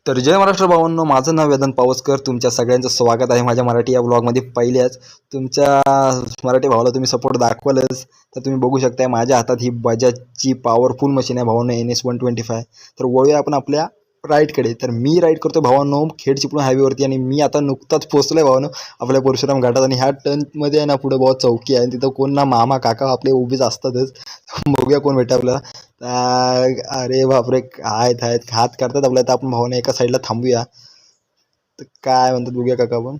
तर जय महाराष्ट्र भावांनो, माझं नाव वेदांत पावसकर. तुमच्या सगळ्यांचं स्वागत आहे माझ्या मराठी या ब्लॉगमध्ये. पहिल्याच तुमच्या मराठी भावाला तुम्ही सपोर्ट दाखवालच, तर तुम्ही बघू शकता माझ्या हातात ही बजाजची पॉवरफुल मशीन आहे भावांनो, NS125. तर वळूया आपण आपल्या राईडकडे. तर मी राईड करतो भावांनो खेड चिपळूण हायवेवरती, आणि मी आता नुकताच पोहोचलो आहे भावांनो आपल्या परशुराम घाटात. आणि ह्या टर्नमध्ये आहे ना, पुढे बहुत चौकी आहे, तिथं कोण ना मामा काका आपले उभेच असतातच. बघूया कोण भेटतं आपल्याला. अरे बापरे, आहेत आहेत हात करतात आपल्या. तर आपण भावाने एका साईडला थांबूया. तर काय म्हणतात बघूया काका. आपण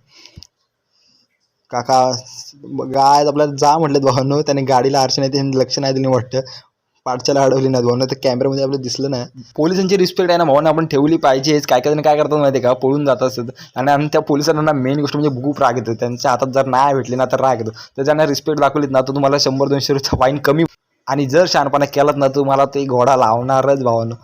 काका गाय आपल्याला जा म्हटलेत भावांनो. त्याने गाडीला आरशे नाही, त्यांनी लक्ष नाही दिलं वाटतं, पाठच्याला अडवली नाही भावांनो. तर कॅमेऱ्यामध्ये आपल्याला दिसलं नाही. पोलिसांची रिस्पेक्ट आहे ना भावांनो, आपण ठेवली पाहिजेच. काय काय जण काय करतात माहिती आहे का, पळून जात असतात. आणि त्या पोलिसांना मेन गोष्ट म्हणजे खूप राग येतो. त्यांच्या हातात जर नाही भेटली ना तर राग येतो. तर त्यांना रिस्पेक्ट दाखवलीत ना तर तुम्हाला 100-200 रुपये फाईन कमी. आणि जर शहाणपणा केलात ना तुम्हाला ते घोडा लावणारच भावांनो.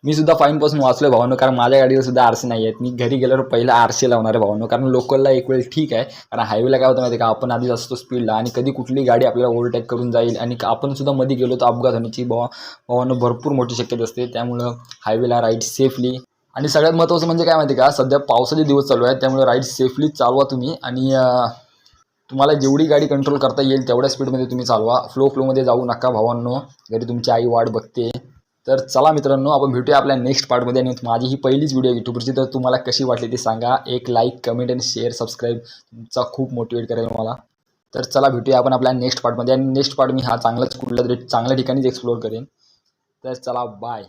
मी सुद्धा फाईनपासून वाचलोय भावांनो, कारण माझ्या गाडीवर सुद्धा आरसे नाही आहेत. मी घरी गेल्यावर पहिला आरसे लावणार आहे भावांनो. कारण लोकलला एक वेळ ठीक आहे, कारण हायवेला काय होतं माहिती आहे का, आपण आधीच असतो स्पीडला आणि कधी कुठली गाडी आपल्याला ओव्हरटेक करून जाईल, आणि आपण सुद्धा मध्ये गेलो तर अपघात होण्याची भावांनो भरपूर मोठी शक्यता असते. त्यामुळं हायवेला राईड सेफली. आणि सगळ्यात महत्त्वाचं म्हणजे काय माहिती आहे का, सध्या पावसाचे दिवस चालू आहेत, त्यामुळे राईड सेफली चालवा तुम्ही. आणि तुम्हाला जेवढी गाडी कंट्रोल करता येईल तेवढ्या स्पीडमध्ये तुम्ही चालवा. फ्लोमध्ये जाऊ नका भावांनो, घरी तुमची आई वाट बघते. तर चला मित्रांनो, आपण भेटूया आपल्या नेक्स्ट पार्टमध्ये. आणि माझी ही पहिलीच व्हिडिओ यूट्यूबवरची, तर तुम्हाला कशी वाटली ते सांगा. एक लाईक, कमेंट आणि शेअर, सबस्क्राईब तुमचा खूप मोटिवेट करेल मला. तर चला भेटूया आपण आपल्या नेक्स्ट पार्टमध्ये. आणि नेक्स्ट पार्ट मी हा चांगलाच कुठल्या तरी चांगल्या ठिकाणीच एक्सप्लोअर करेन. तर चला बाय.